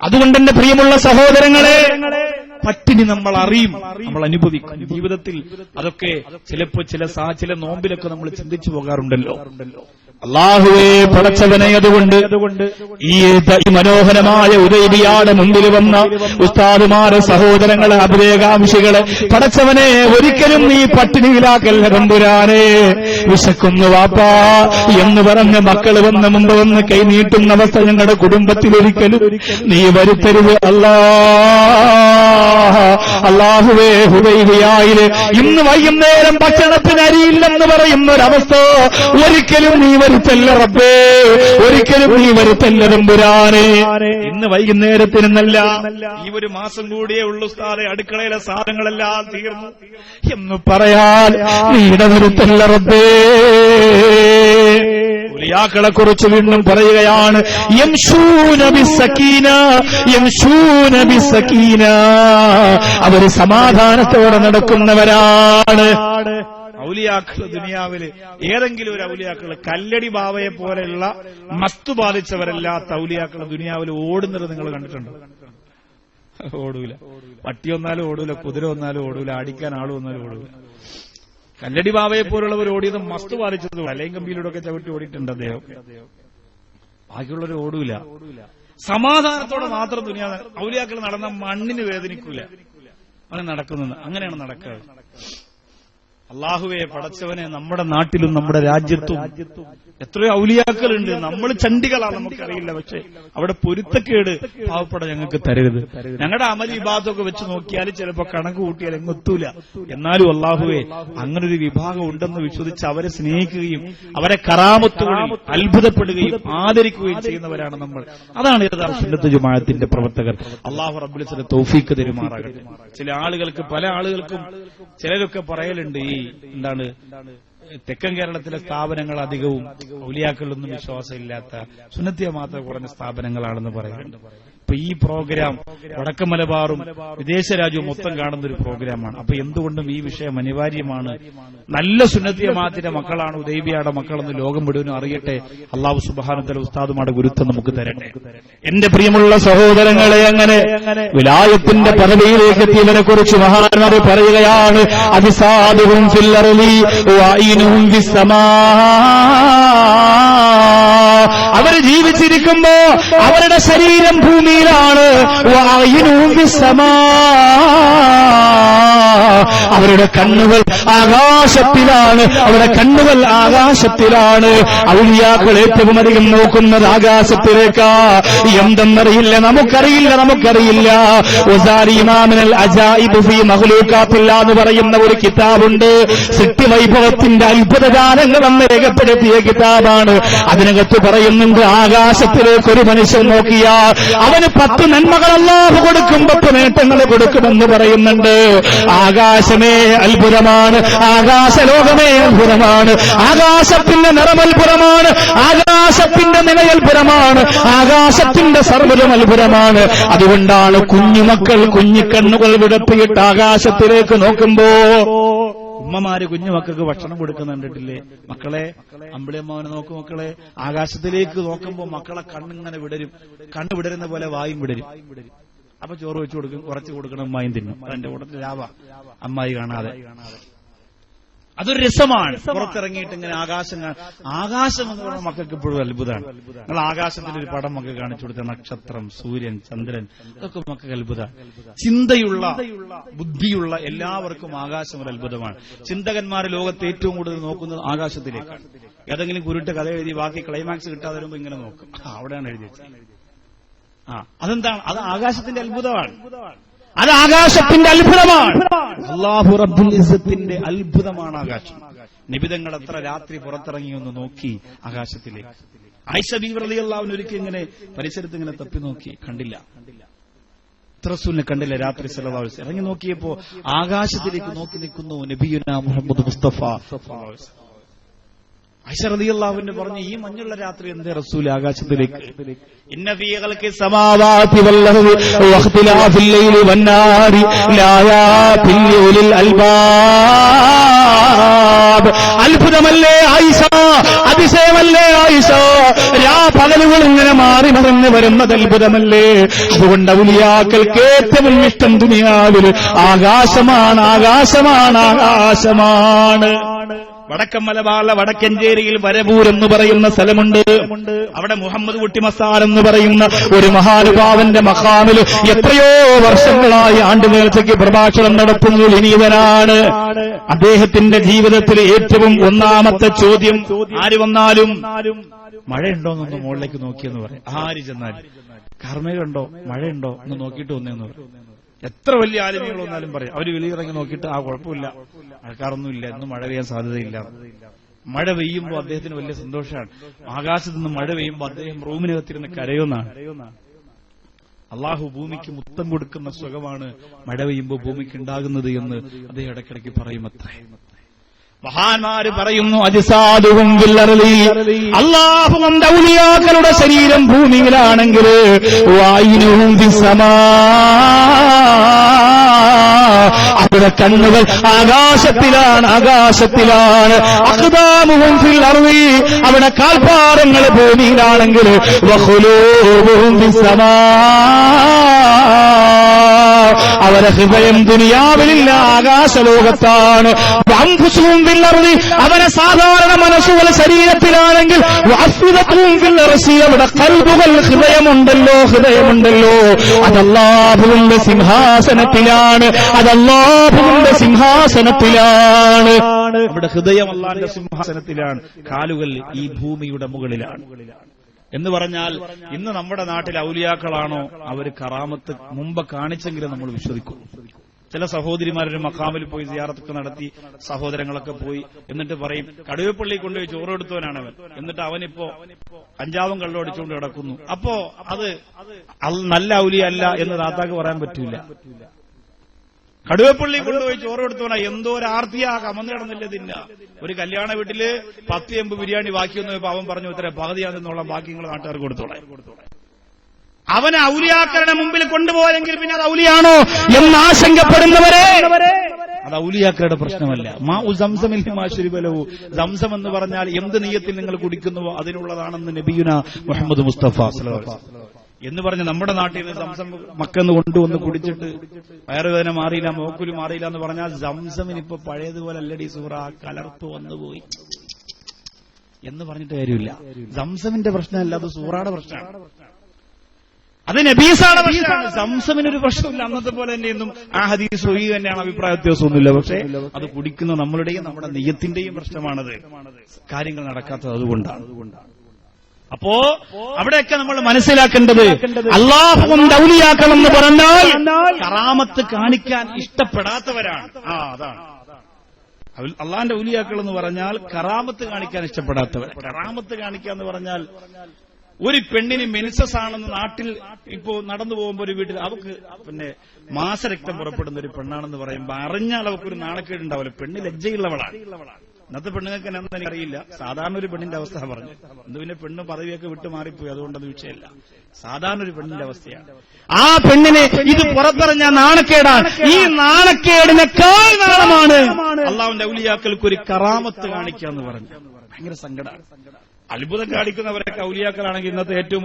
അതുകൊണ്ട് എന്റെ പ്രിയമുള്ള സഹോദരങ്ങളെ, പട്ടിണി നമ്മൾ അറിയും, നമ്മൾ അനുഭവിക്കും ജീവിതത്തിൽ. അതൊക്കെ ചിലപ്പോ ചില നോമ്പിലൊക്കെ നമ്മൾ ചിന്തിച്ചു പോകാറുണ്ടല്ലോ. അല്ലാഹുവേ പടച്ചവനെ, അതുകൊണ്ട് ഈ മനോഹരമായ ഉദൈബിയാടെ മുമ്പിൽ വന്ന ഉസ്താദുമാരെ, സഹോദരങ്ങളെ, അഭിവേകാംക്ഷികളെ, പടച്ചവനെ ഒരിക്കലും നീ പട്ടിണിയിലാക്കല്ല തമ്പുരാനെ. വിശക്കുന്നു വാപ്പാ എന്ന് പറഞ്ഞ് മക്കൾ വന്ന് മുമ്പ് വന്ന് കൈനീട്ടുന്ന അവസ്ഥ ഞങ്ങളുടെ കുടുംബത്തിലൊരിക്കലും നീ വരുത്തരുത് അല്ലാഹുവേ. ഹുദൈബിയയില് ഇന്ന് വൈകുന്നേരം ഭക്ഷണത്തിന് അരിയില്ലെന്ന് പറയുന്നൊരവസ്ഥ ഒരിക്കലും നീ വരുത്തല്ല റബ്ബേ, ഒരിക്കലും നീ വരുത്തല്ല തമ്പുരാനെ. ഇന്ന് വൈകുന്നേരത്തിനെന്നല്ല, ഈ ഒരു മാസം കൂടിയേ ഉള്ളൂ ഉസ്താദേ, അടുക്കളയിലെ സാധനങ്ങളെല്ലാം തീർന്നു എന്ന് പറയാൻ നീ ഇടവരുത്തല്ല റബ്ബേ. ഉലിയാക്കളെ കുറിച്ച് വീണ്ടും പറയുകയാണ്, യംശൂന ബിസ്സകീന, യംശൂന ബിസ്സകീന. അവര് സമാധാനത്തോടെ നടക്കുന്നവരാണ്. ഔലിയാക്കള് ദുനിയാവില് ഏതെങ്കിലും ഒരു ഔലിയാക്കള് കല്ലടി ബാവയെ പോലെയുള്ള മസ്തു ബാധിച്ചവരല്ലാത്ത ഔലിയാക്കള് ദുനിയാവിൽ ഓടുന്നത് നിങ്ങൾ കണ്ടിട്ടുണ്ടോ? ഓടൂല. പട്ടി വന്നാലും ഓടൂല, കുതിര വന്നാലും ഓടൂല, അടിക്കാൻ ആള് വന്നാലും ഓടൂല. കല്ലടി ബാവയെ പോലുള്ളവർ ഓടിയത് മസ്തു ബാധിച്ചത് വലയും കമ്പിയിലൂടെ ഒക്കെ ചവിട്ടി ഓടിയിട്ടുണ്ട് അദ്ദേഹം. ബാക്കിയുള്ളവർ ഓടൂല. സമാധാനത്തോടെ മാത്രം ദുനിയാവ്. ഔലിയാക്കൾ നടന്ന മണ്ണിന് വേദനിക്കൂല, അങ്ങനെ നടക്കുന്നത്. അങ്ങനെയാണ് നടക്കുക. അല്ലാഹുവേ പടച്ചവനെ, നമ്മുടെ നാട്ടിലും നമ്മുടെ രാജ്യത്തും എത്രയോ ഔലിയാക്കളുണ്ട്. നമ്മൾ ചണ്ടികളാണ്, നമുക്കറിയില്ല. പക്ഷെ അവിടെ പൊരുത്തക്കേട് പാവപ്പെട്ട ഞങ്ങൾക്ക് തരരുത്. ഞങ്ങളുടെ അമൽ വിഭാഗമൊക്കെ വെച്ച് നോക്കിയാൽ ചിലപ്പോൾ കണക്ക് കൂട്ടിയാൽ എങ്ങെത്തൂല. എന്നാലും അല്ലാഹുവേ, അങ്ങനൊരു വിഭാഗം ഉണ്ടെന്ന് വിശ്വസിച്ച് അവരെ സ്നേഹിക്കുകയും അവരെ കറാമത്തുകളിൽ അത്ഭുതപ്പെടുകയും ആദരിക്കുകയും ചെയ്യുന്നവരാണ് നമ്മൾ. അതാണ് യഥാർത്ഥ സുന്നത്ത് ജമാഅത്തിന്റെ പ്രവർത്തകർ. അല്ലാഹു റബ്ബുൽ ഇസ്സത്ത് തൗഫീഖ് തരുമാറാകട്ടെ. ചില ആളുകൾക്ക്, പല ആളുകൾക്കും ചിലരൊക്കെ പറയലുണ്ട്, ഈ എന്താണ് തെക്കൻ കേരളത്തിലെ സ്ഥാപനങ്ങൾ അധികവും ഔലിയാക്കളിലൊന്നും വിശ്വാസമില്ലാത്ത സുന്നത്ത് ജമാഅത്ത് കുറഞ്ഞ സ്ഥാപനങ്ങളാണെന്ന് പറയുന്നുണ്ട്. ഇപ്പൊ ഈ പ്രോഗ്രാം വടക്കൻ മലബാറും വിദേശ രാജ്യവും മൊത്തം കാണുന്ന ഒരു പ്രോഗ്രാമാണ്. അപ്പൊ എന്തുകൊണ്ടും ഈ വിഷയം അനിവാര്യമാണ്. നല്ല സുന്നത്ത് ജമാഅത്തിന്റെ മക്കളാണ് ഉദൈബിയയുടെ മക്കളെന്ന് ലോകം മുഴുവനും അറിയട്ടെ. അല്ലാഹു സുബ്ഹാനഹു വ തആല ഉസ്താദുമാരുടെ ഗുരുത്വം നമുക്ക് തരട്ടെ. എന്റെ പ്രിയമുള്ള സഹോദരങ്ങളെ, അങ്ങനെ വിലായത്തിന്റെ പദവിയിലേക്ക് എത്തിയവരെ കുറിച്ച് മഹാന്മാർ പറയുകയാണ്, അജിസാദുഹും ഫിൽ അർളി വഅയ്നുഹും ഫിസ്സമാ. അവർ ജീവിച്ചിരിക്കുമ്പോ അവരുടെ ശരീരം ഭൂമിയിലാണ്, വഅയ്നുഹും ഫിസ്സമാ. അവരുടെ കണ്ണുകൾ ആകാശത്തിലാണ്, അവരുടെ കണ്ണുകൾ ആകാശത്തിലാണ്. ഔലിയാക്കൾ ഏറ്റവും അധികം നോക്കുന്നത് ആകാശത്തിലേക്കാ. എന്തെന്നറിയില്ല, നമുക്കറിയില്ല. ഉസാരി ഇമാമിനൽ അജായിബ് ഫീ മഖ്ലൂഖാത്തില്ല എന്ന് പറയുന്ന ഒരു കിതാബുണ്ട്. സൃഷ്ടിവൈഭവത്തിന്റെ അത്ഭുതജാലങ്ങൾ എന്ന് രേഖപ്പെടുത്തിയ കിതാബാണ്. അതിനകത്ത് പറയുന്നുണ്ട്, ആകാശത്തിലേക്ക് ഒരു മനുഷ്യൻ നോക്കിയാൽ അവന് 10 നന്മകൾ അല്ലാഹു കൊടുക്കും, 10 നേട്ടങ്ങൾ കൊടുക്കുമെന്ന് പറയുന്നുണ്ട്. ആകാശമേ അത്ഭുതമാണ്, ആകാശലോകമേ അത്ഭുതമാണ്, ആകാശത്തിന്റെ നിറം അത്ഭുതമാണ്, ആകാശത്തിന്റെ നിലയത്ഭുതമാണ്, ആകാശത്തിന്റെ സർവ്വതും അത്ഭുതമാണ്. അതുകൊണ്ടാണ് കുഞ്ഞുമക്കൾ കുഞ്ഞിക്കണ്ണുകൾ വിടർത്തിയിട്ട് ആകാശത്തിലേക്ക് നോക്കുമ്പോ ഉമ്മമാര് കുഞ്ഞുമക്കൾക്ക് ഭക്ഷണം കൊടുക്കുന്ന കണ്ടിട്ടില്ലേ? മക്കളെ, അമ്പിളിയമ്മാവനെ നോക്കൂ മക്കളെ. ആകാശത്തിലേക്ക് നോക്കുമ്പോ മക്കളെ കണ്ണിങ്ങനെ വിടരും, കണ്ണ് വിടരുന്ന പോലെ വായും വിടരും. അപ്പൊ ചോറ് വെച്ചു കൊടുക്കും, കുറച്ച് കൊടുക്കണം, അമ്മായും തിന്നും. അതെന്റെ കൂട്ടത്തിൽ ലാഭ, അമ്മായി കാണാതെ. അതൊരു രസമാണ്. പുറത്തിറങ്ങിയിട്ട് ഇങ്ങനെ ആകാശം എന്ന് പറഞ്ഞ മക്കൾക്ക് ഇപ്പോഴും അത്ഭുതമാണ്. നിങ്ങൾ ആകാശത്തിന്റെ ഒരു പടം മക്കൾക്ക് കാണിച്ചു കൊടുത്ത നക്ഷത്രം, സൂര്യൻ, ചന്ദ്രൻ, അതൊക്കെ മക്കൾക്ക് അത്ഭുതമാണ്. ചിന്തയുള്ള, ബുദ്ധിയുള്ള എല്ലാവർക്കും ആകാശം ഒരു അത്ഭുതമാണ്. ചിന്തകന്മാർ ലോകത്ത് ഏറ്റവും കൂടുതൽ നോക്കുന്നത് ആകാശത്തിലേക്കാണ്. ഏതെങ്കിലും കുരുട്ട് കഥ എഴുതി ബാക്കി ക്ലൈമാക്സ് കിട്ടാതെ വരുമ്പോ ഇങ്ങനെ നോക്കും, അവിടെയാണ് എഴുതി വെച്ചത്. അതെന്താണ്? അത് ആകാശത്തിന്റെ അത്ഭുതമാണ്. അത് ആകാശത്തിന്റെ അത്ഭുതമാണ്. അല്ലാഹു റബ്ബുൽ ഇസ്സത്തിന്റെ അത്ഭുതമാണ് ആകാശം. നിബിതങ്ങൾ എത്ര രാത്രി പുറത്തിറങ്ങിയൊന്ന് നോക്കി ആകാശത്തിലേക്ക്. ആയിഷ ബീവി റളിയല്ലാഹു അൻഹ ഒരിക്കൽ ഇങ്ങനെ പരിസരത്ത് ഇങ്ങനെ തപ്പി നോക്കി, കണ്ടില്ല. റസൂലിനെ കണ്ടില്ല. രാത്രി സല്ലല്ലാഹു അലൈഹി വസല്ലം ഇറങ്ങി നോക്കിയപ്പോ ആകാശത്തിലേക്ക് നോക്കി നിൽക്കുന്നു നബിയുനാ മുഹമ്മദ് മുസ്തഫ. ആയിഷ റളിയല്ലാഹു അൻഹ പറഞ്ഞു, ഈ മഞ്ഞുള്ള രാത്രി എന്തേ റസൂൽ ആകാശത്തിലേക്ക്? ഇന്ന ഫീ ഖൽഖി സമാവാതി വൽ അർദി വഖ്തിലാഫിൽ ലൈലി വന്നാരി ലായാതിൽ ലിൽ അൽബാബ്. ഹിജാബ്. അത്ഭുതമല്ലേ ആയിഷ, അതിശയമല്ലേ ആയിഷ, പകലുകൾ ഇങ്ങനെ മാറി മറിഞ്ഞ് വരുന്നത് അത്ഭുതമല്ലേ? അതുകൊണ്ട് ഔലിയാക്കൾക്ക് ഏറ്റവും ഇഷ്ടം ദുനിയാവിൽ ആകാശമാണ്, ആകാശമാണ്, ആകാശമാണ്. വടക്കൻ മലബാറിലെ വടക്കഞ്ചേരിയിൽ വരവൂർ എന്ന് പറയുന്ന സ്ഥലമുണ്ട്. അവിടെ മുഹമ്മദ് കുട്ടി മസാർ എന്ന് പറയുന്ന ഒരു മഹാനുഭാവന്റെ മഖാമിൽ എത്രയോ വർഷങ്ങളായി ആണ്ടുനേർച്ചയ്ക്ക് പ്രഭാഷണം നടത്തുന്ന വിനീതനാണ്. അദ്ദേഹത്തിന്റെ ജീവിതത്തിൽ ഏറ്റവും ഒന്നാമത്തെ ചോദ്യം, ആര് വന്നാലും മഴയുണ്ടോന്നൊന്ന് മുകളിലേക്ക് നോക്കിയെന്ന് പറയും. ആര് ചെന്നാലും കർമ്മയുണ്ടോ, മഴയുണ്ടോ എന്ന് നോക്കിയിട്ട് വന്നേന്ന് പറയും. എത്ര വലിയ ആലിമ്യങ്ങൾ വന്നാലും പറയും. അവര് വെളിയിറങ്ങി നോക്കിയിട്ട് ആ കുഴപ്പമില്ല, മഴക്കാറൊന്നുമില്ല, ഇന്ന് മഴ പെയ്യാൻ സാധ്യതയില്ല. മഴ പെയ്യുമ്പോൾ അദ്ദേഹത്തിന് വലിയ സന്തോഷമാണ്. ആകാശത്ത് നിന്ന് മഴ പെയ്യുമ്പോൾ അദ്ദേഹം റൂമിനകത്തിരുന്ന് കരയുന്നതാണ്. അള്ളാഹു ഭൂമിക്ക് മുത്തം കൊടുക്കുന്ന സുഖമാണ് മഴ പെയ്യുമ്പോൾ ഭൂമിക്ക് ഉണ്ടാകുന്നത് എന്ന് അദ്ദേഹം ഇടയ്ക്കിടയ്ക്ക് പറയുമത്രേ. മഹാന്മാര് പറയുന്നു, അജ്സാദുഹും ഫിൽ അർളി, അല്ലാഹുവിന്റെ ഔലിയാക്കളുടെ ശരീരം ഭൂമിയിലാണെങ്കിൽ വഅയ്നുഹും ഫിസ്സമാ, അവരുടെ കണ്ണുകൾ ആകാശത്തിലാണ്, ആകാശത്തിലാണ്. അഖ്ദാമുഹും ഫിൽ അർളി, അവിടെ കാൽപ്പാദങ്ങൾ ഭൂമിയിലാണെങ്കിൽ വഖുലൂബുഹും ഫിസ്സമാ, അവരുടെ ഹൃദയം ദുനിയാവിലില്ല, ആകാശലോകത്താണ്. അൻഫുസുഹും ഫിൽ അർളി, അവരെ സാധാരണ മനസ്സുകൾ ശരീരത്തിലാണെങ്കിൽ വഅഫ്ഇദതുഹും ഫിൽ അർശി, അവിടെ ഖൽബുകൾ, ഹൃദയമുണ്ടല്ലോ, ഹൃദയമുണ്ടല്ലോ, അത് അല്ലാഹുവിന്റെ സിംഹാസനത്തിലാണ്, അത് അല്ലാഹുവിന്റെ സിംഹാസനത്തിലാണ്. അവിടെ ഹൃദയം അല്ലാഹുവിന്റെ സിംഹാസനത്തിലാണ്, കാലുകൾ ഈ ഭൂമിയുടെ മുകളിലാണ്. എന്ന് പറഞ്ഞാൽ ഇന്ന് നമ്മുടെ നാട്ടിൽ ഔലിയാക്കളാണോ അവർ കറാമത്ത് മുമ്പ് കാണിച്ചെങ്കിലും നമ്മൾ വിശ്വസിക്കും. ചില സഹോദരിമാരൊരു മഖാമിൽ പോയി സിയാറത്തൊക്കെ നടത്തി, സഹോദരങ്ങളൊക്കെ പോയി, എന്നിട്ട് പറയും കടുവപ്പള്ളി കൊണ്ടുപോയി ചോറ് കൊടുത്തവനാണവൻ, എന്നിട്ട് അവനിപ്പോ കഞ്ചാവും കള്ളോടിച്ചുകൊണ്ട് കിടക്കുന്നു. അപ്പോ അത് നല്ല ഔലിയല്ല എന്ന് താത്താക്ക് പറയാൻ പറ്റൂല. കടുവപ്പള്ളി കൊണ്ടുപോയി ചോറ് കൊടുത്തോണ എന്തോ ഒരു ആർത്തിയാ കമന്ന് കിടന്നില്ല തിന്ന. ഒരു കല്യാണ വീട്ടില് 10 എമ്പ് ബിരിയാണി ബാക്കി വന്നു പോയപ്പോ അവൻ പറഞ്ഞു ഇത്ര പകുതിയാണെന്നുള്ള ബാക്കി നിങ്ങൾ നാട്ടുകാർക്ക് കൊടുത്തോളെ. അവനെ ഔലിയാക്കളുടെ മുമ്പിൽ കൊണ്ടുപോയെങ്കിൽ പിന്നെ അത് ഔലിയാണോ എന്ന് ആശങ്കപ്പെടുന്നവരെ, അത് ഔലിയാക്കളുടെ പ്രശ്നമല്ല. മാ ഉ സംസമിൽ മാ ശുരിബലവു, സംസം എന്ന് പറഞ്ഞാൽ എന്ത് നിയ്യത്തിൽ നിങ്ങൾ കുടിക്കുന്നുവോ അതിനുള്ളതാണെന്ന് നബിയുന മുഹമ്മദ് മുസ്തഫ സ്വല്ലല്ലാഹു അലൈഹി വസല്ലം എന്ന് പറഞ്ഞ് നമ്മുടെ നാട്ടിൽ നിന്ന് സംസം മക്കെന്ന് കൊണ്ടുവന്ന് കുടിച്ചിട്ട് വയറുവേദന മാറിയില്ല, മോക്കുല് മാറിയില്ല എന്ന് പറഞ്ഞാൽ സംസമിനിപ്പോ പഴയതുപോലെ അല്ലടി സൂറ, കലർപ്പ് വന്നുപോയി എന്ന് പറഞ്ഞിട്ട് കാര്യമില്ല. സംസമിന്റെ പ്രശ്നമല്ല, അത് സൂറയുടെ പ്രശ്നമാണ്, അത് നബീസാണ് പ്രശ്നമാണ്. സംസമിനൊരു പ്രശ്നമില്ല. അന്നത്തെ പോലെ തന്നെ എന്നും ആ ഹദീസ് സ്വഹീഹ് തന്നെയാണ്, അഭിപ്രായ വ്യത്യാസമൊന്നുമില്ല. പക്ഷേ അത് കുടിക്കുന്ന നമ്മളുടെയും നമ്മുടെ നിയ്യത്തിന്റെയും പ്രശ്നമാണത്. കാര്യങ്ങൾ നടക്കാത്തത് അതുകൊണ്ടാണ്. അപ്പോ അവിടെയൊക്കെ നമ്മൾ മനസ്സിലാക്കേണ്ടത് അല്ലാഹുവിന്റെ ഔലിയാക്കൾ എന്ന് പറഞ്ഞാൽ കറാമത്ത് കാണിക്കാൻ ഇഷ്ടപ്പെടാത്തവരാണ്. അതാണ് അള്ളാന്റെ ഔലിയാക്കൾ എന്ന് പറഞ്ഞാൽ കറാമത്ത് കാണിക്കാൻ ഇഷ്ടപ്പെടാത്തവർ. കറാമത്ത് കാണിക്കുക എന്ന് പറഞ്ഞാൽ ഒരു പെണ്ണിന് മെൻസസ് ആണെന്ന് നാട്ടിൽ ഇപ്പോ നടന്നു പോകുമ്പോ ഒരു വീട്ടിൽ അവക്ക് പിന്നെ മാസരക്തം പുറപ്പെടുന്ന ഒരു പെണ്ണാണെന്ന് പറയുമ്പോ അറിഞ്ഞാൽ അവക്കൊരു നാണക്കേടുണ്ടാവില്ല. പെണ്ണ് ലജ്ജയുള്ളവളാണ്. ഇന്നത്തെ പെണ്ണുങ്ങൾക്ക് എന്താണെന്ന് എനിക്കറിയില്ല. സാധാരണ ഒരു പെണ്ണിന്റെ അവസ്ഥ പറഞ്ഞു. എന്ത് പിന്നെ പെണ്ണ് പദവിയൊക്കെ വിട്ടു മാറിപ്പോയി, അതുകൊണ്ടത് വിഷയമല്ല. സാധാരണ ഒരു പെണ്ണിന്റെ അവസ്ഥയാണ്. ആ പെണ്ണിനെ ഇത് പുറത്തറിഞ്ഞ നാണക്കേടാണ്. ഈ നാണക്കേടിനേക്കാൾ നാണമാണ് അള്ളാഹുവിന്റെ ഔലിയാക്കൾക്ക് ഒരു കറാമത്ത് കാണിക്കാന്ന് പറഞ്ഞു. ഭയങ്കര സങ്കടമാണ്. അത്ഭുതം കാണിക്കുന്നവരൊക്കെ ഔലിയാക്കളാണെങ്കിൽ ഇന്നത്തെ ഏറ്റവും